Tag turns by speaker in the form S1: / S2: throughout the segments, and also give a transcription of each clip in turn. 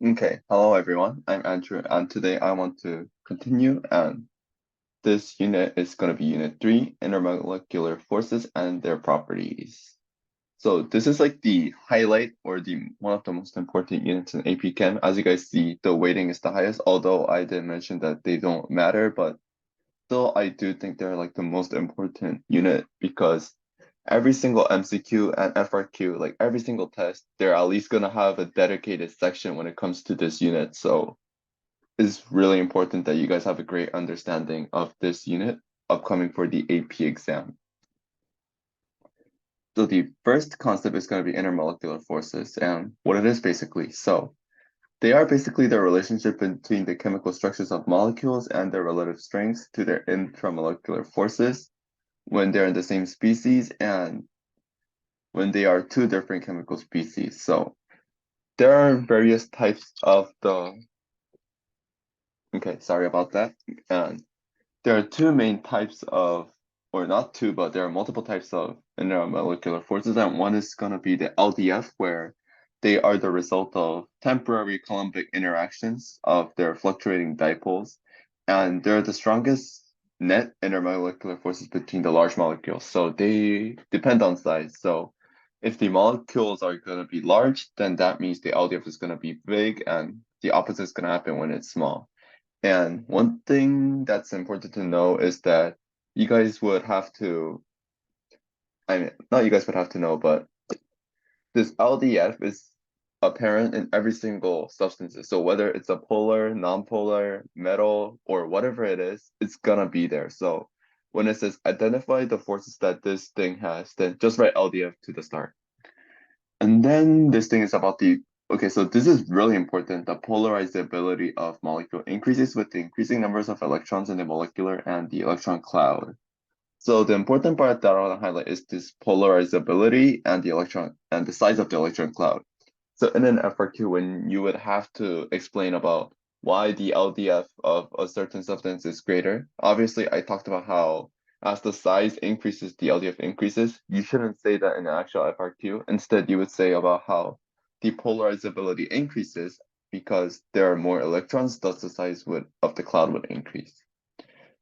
S1: Okay, hello everyone. I'm Andrew, and today I want to continue. And this unit is going to be Unit 3, Intermolecular Forces and Their Properties. So this is like the highlight or the one of the most important units in AP Chem. As you guys see, the weighting is the highest, although I did mention that they don't matter, but still I do think they're like the most important unit because every single MCQ and FRQ, like every single test, they're at least gonna have a dedicated section when it comes to this unit. So it's really important that you guys have a great understanding of this unit upcoming for the AP exam. So the first concept is going to be intermolecular forces and what it is basically. So they are basically the relationship between the chemical structures of molecules and their relative strengths to their intramolecular forces when they're in the same species and when they are two different chemical species. So there are various types of okay, sorry about that. And there are two main types of, or not two, but there are multiple types of intermolecular forces. And one is going to be the LDF, where they are the result of temporary Coulombic interactions of their fluctuating dipoles. And they're the strongest net intermolecular forces between the large molecules. So they depend on size. So if the molecules are going to be large, then that means the LDF is going to be big, and the opposite is going to happen when it's small. And one thing that's important to know is that you guys would have to, I mean, not you guys would have to know, but this LDF is apparent in every single substances. So whether it's a polar, non-polar, metal, or whatever it is, it's gonna be there. So when it says identify the forces that this thing has, then just write LDF to the start. And then this thing is about okay, so this is really important. The polarizability of molecule increases with the increasing numbers of electrons in the molecular and the electron cloud. So the important part that I want to highlight is this polarizability and the electron and the size of the electron cloud. So in an FRQ, when you would have to explain about why the LDF of a certain substance is greater, obviously I talked about how as the size increases, the LDF increases. You shouldn't say that in an actual FRQ. Instead, you would say about how the polarizability increases because there are more electrons, thus the size of the cloud would increase.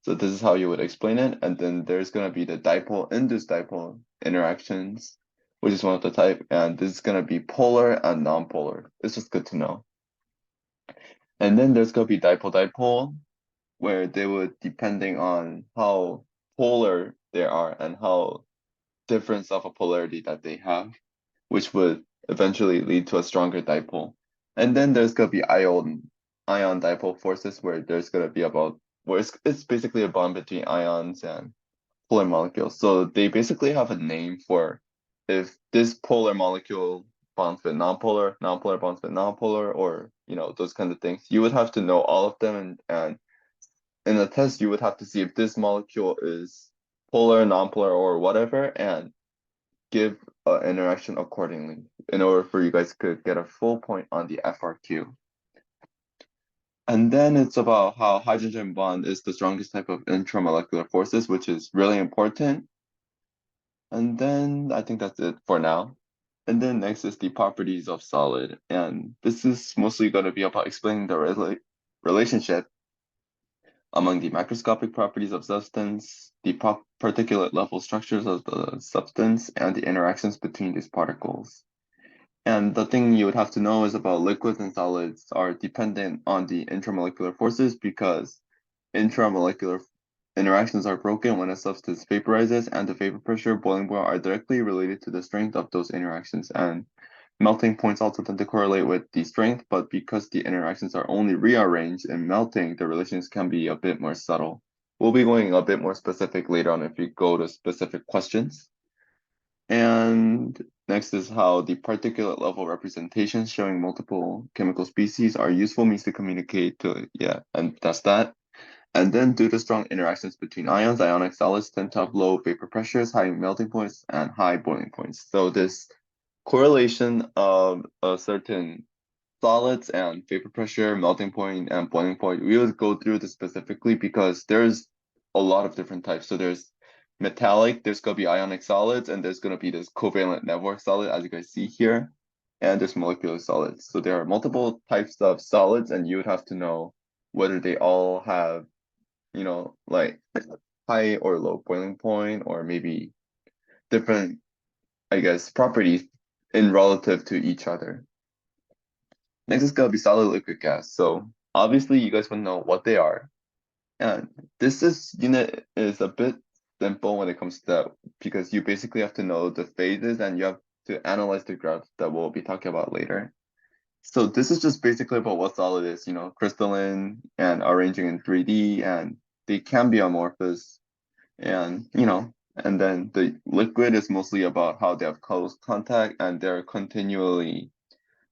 S1: So this is how you would explain it. And then there's going to be the dipole-induced dipole interactions, which is one of the type. And this is going to be polar and non-polar. It's just good to know. And then there's going to be dipole-dipole, where they would, depending on how polar they are and how difference of a polarity that they have, which would eventually lead to a stronger dipole. And then there's going to be ion dipole forces, where there's going to be about where it's basically a bond between ions and polar molecules. So they basically have a name for if this polar molecule bonds with nonpolar, nonpolar bonds with nonpolar, or those kind of things. You would have to know all of them, and in a test you would have to see if this molecule is polar, nonpolar, or whatever, and give an interaction accordingly in order for you guys to get a full point on the FRQ. And then it's about how hydrogen bond is the strongest type of intramolecular forces, which is really important. And then I think that's it for now. And then next is the properties of solid. And this is mostly going to be about explaining the relationship among the macroscopic properties of substance, the particulate level structures of the substance, and the interactions between these particles. And the thing you would have to know is about liquids and solids are dependent on the intramolecular forces because intramolecular interactions are broken when a substance vaporizes, and the vapor pressure, boiling point are directly related to the strength of those interactions. And melting points also tend to correlate with the strength, but because the interactions are only rearranged in melting, the relations can be a bit more subtle. We'll be going a bit more specific later on if you go to specific questions. And next is how the particulate level representations showing multiple chemical species are useful means to communicate to, yeah, and that's that. And then due to strong interactions between ions, ionic solids tend to have low vapor pressures, high melting points, and high boiling points. So this correlation of a certain solids and vapor pressure, melting point, and boiling point, we will go through this specifically because there's a lot of different types. So there's metallic, there's going to be ionic solids, and there's going to be this covalent network solid, as you guys see here. and there's molecular solids. So there are multiple types of solids, and you would have to know whether they all have, like high or low boiling point, or maybe different, I guess, properties in relative to each other. Next is gonna be solid liquid gas. So obviously you guys want to know what they are. And unit is a bit simple when it comes to that because you basically have to know the phases and you have to analyze the graphs that we'll be talking about later. So this is just basically about what solid is, crystalline and arranging in 3D, and they can be amorphous, and and then the liquid is mostly about how they have close contact and they're continually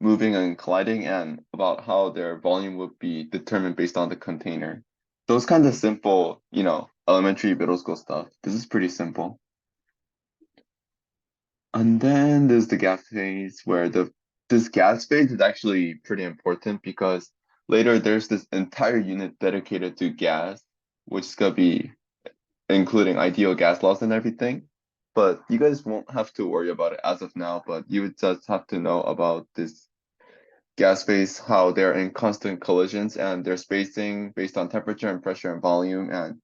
S1: moving and colliding, and about how their volume would be determined based on the container. Those kind of simple, elementary middle school stuff. This is pretty simple. And then there's the gas phase where this gas phase is actually pretty important because later there's this entire unit dedicated to gas, which is gonna be including ideal gas laws and everything. But you guys won't have to worry about it as of now, but you would just have to know about this gas phase, how they're in constant collisions and their spacing based on temperature and pressure and volume. And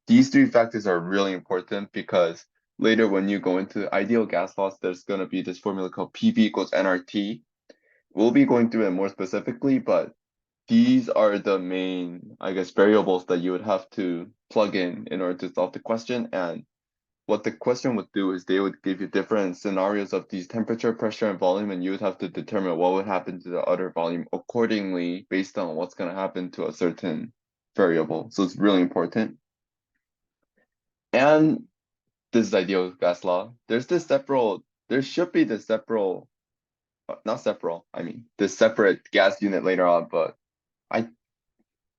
S1: these three factors are really important because later when you go into ideal gas laws, there's going to be this formula called PV equals nRT. We'll be going through it more specifically, but these are the main, I guess, variables that you would have to plug in order to solve the question. And what the question would do is they would give you different scenarios of these temperature, pressure, and volume, and you would have to determine what would happen to the other volume accordingly based on what's going to happen to a certain variable. So it's really important. And this is ideal gas law. There should be the separate, not separate, I mean, the separate gas unit later on, but I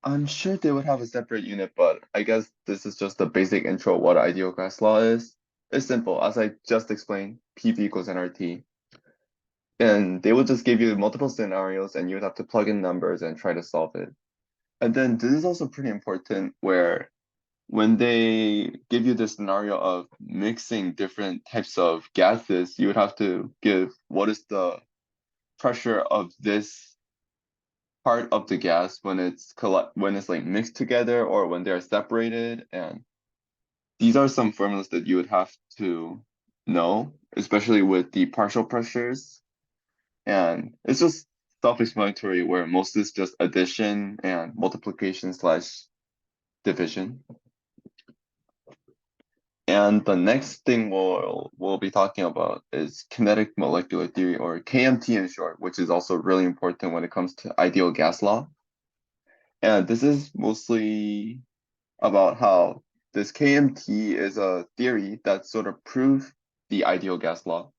S1: I'm sure they would have a separate unit, but I guess this is just the basic intro of what ideal gas law is. It's simple, as I just explained, PV equals nRT. And they would just give you multiple scenarios and you would have to plug in numbers and try to solve it. And then this is also pretty important where when they give you the scenario of mixing different types of gases, you would have to give what is the pressure of this part of the gas when it's like mixed together or when they're separated. And these are some formulas that you would have to know, especially with the partial pressures. And it's just self-explanatory where most is just addition and multiplication slash division. And the next thing we'll be talking about is kinetic molecular theory, or KMT in short, which is also really important when it comes to ideal gas law. And this is mostly about how this KMT is a theory that sort of proves the ideal gas law.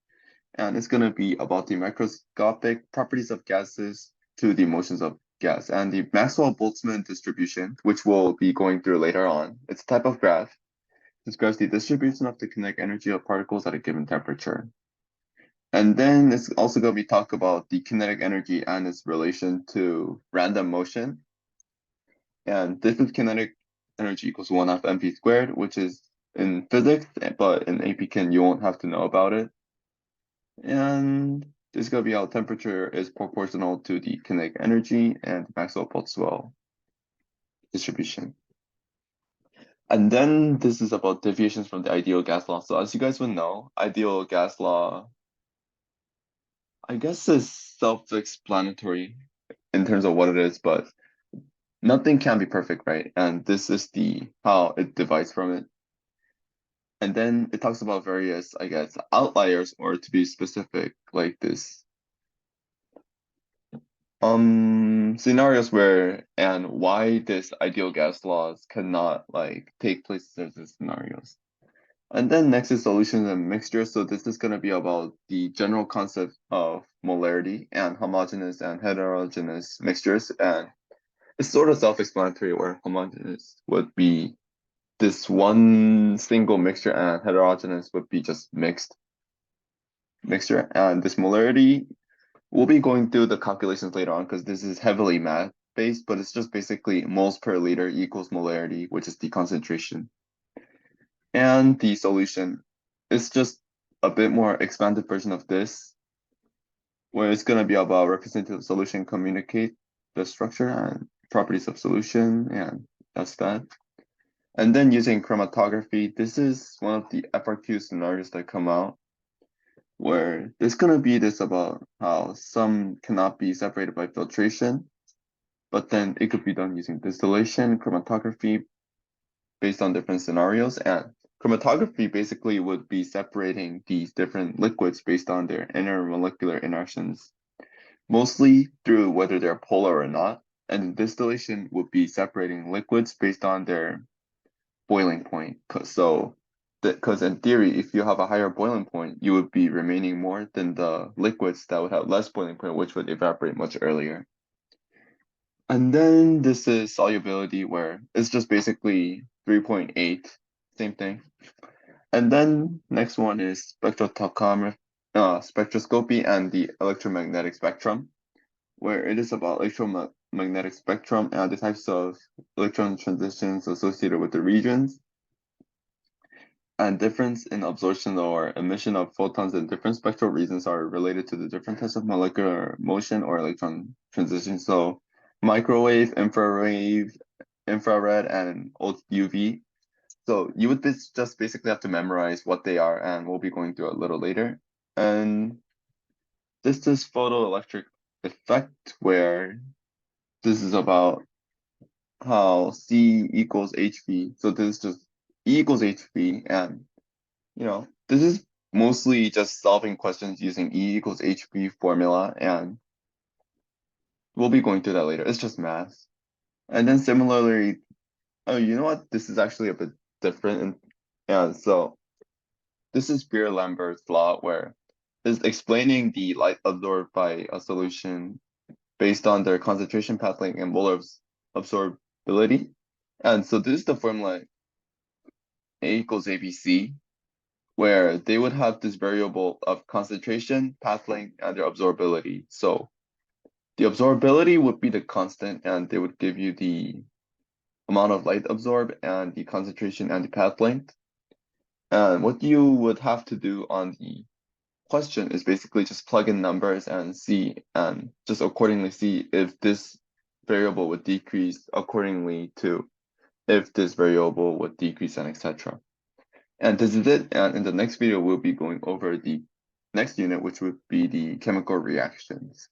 S1: And it's going to be about the microscopic properties of gases to the motions of gas and the Maxwell-Boltzmann distribution, which we'll be going through later on. It's a type of graph. Describes the distribution of the kinetic energy of particles at a given temperature. And then it's also going to be talk about the kinetic energy and its relation to random motion. And this is kinetic energy equals 1/2 mv squared, which is in physics, but in AP Chem you won't have to know about it. And this is going to be how temperature is proportional to the kinetic energy and Maxwell-Boltzmann distribution. And then this is about deviations from the ideal gas law. So as you guys would know, ideal gas law, I guess, is self-explanatory in terms of what it is, but nothing can be perfect, right? And this is the how it divides from it. And then it talks about various, I guess, outliers, or to be specific, like this scenarios where and why this ideal gas laws cannot like take place as the scenarios. And then next is solutions and mixtures. So this is going to be about the general concept of molarity and homogeneous and heterogeneous mixtures. And it's sort of self-explanatory where homogeneous would be this one single mixture and heterogeneous would be just mixture. And this molarity, we'll be going through the calculations later on because this is heavily math based, but it's just basically moles per liter equals molarity, which is the concentration. And the solution is just a bit more expanded version of this, where it's gonna be about representative solution, communicate the structure and properties of solution, and that's that. And then using chromatography, this is one of the FRQ scenarios that come out, where there's gonna be this about how some cannot be separated by filtration, but then it could be done using distillation, chromatography, based on different scenarios. And chromatography basically would be separating these different liquids based on their intermolecular interactions, mostly through whether they're polar or not. And distillation would be separating liquids based on their boiling point. Because in theory, if you have a higher boiling point, you would be remaining more than the liquids that would have less boiling point, which would evaporate much earlier. And then this is solubility, where it's just basically 3.8, same thing. And then next one is spectroscopy and the electromagnetic spectrum, where it is about electromagnetic spectrum and the types of electron transitions associated with the regions, and difference in absorption or emission of photons in different spectral regions are related to the different types of molecular motion or electron transition. So microwave, infrared, and UV. So you would just basically have to memorize what they are, and we'll be going through it a little later. And this is photoelectric effect, where this is about how C equals HV. So this is just E equals HV, and this is mostly just solving questions using E equals HV formula, and we'll be going through that later. It's just math. And then similarly, oh, you know what? This is actually a bit different. Yeah, so this is Beer-Lambert's law, where it's explaining the light absorbed by a solution based on their concentration, path length, and molar absorbability. And so this is the formula A equals ABC, where they would have this variable of concentration, path length, and their absorbability. So the absorbability would be the constant, and they would give you the amount of light absorbed and the concentration and the path length. And what you would have to do on the question is basically just plug in numbers and see, and just accordingly see if this variable would decrease accordingly to if this variable would decrease, and etc. And this is it. And in the next video, we'll be going over the next unit, which would be the chemical reactions.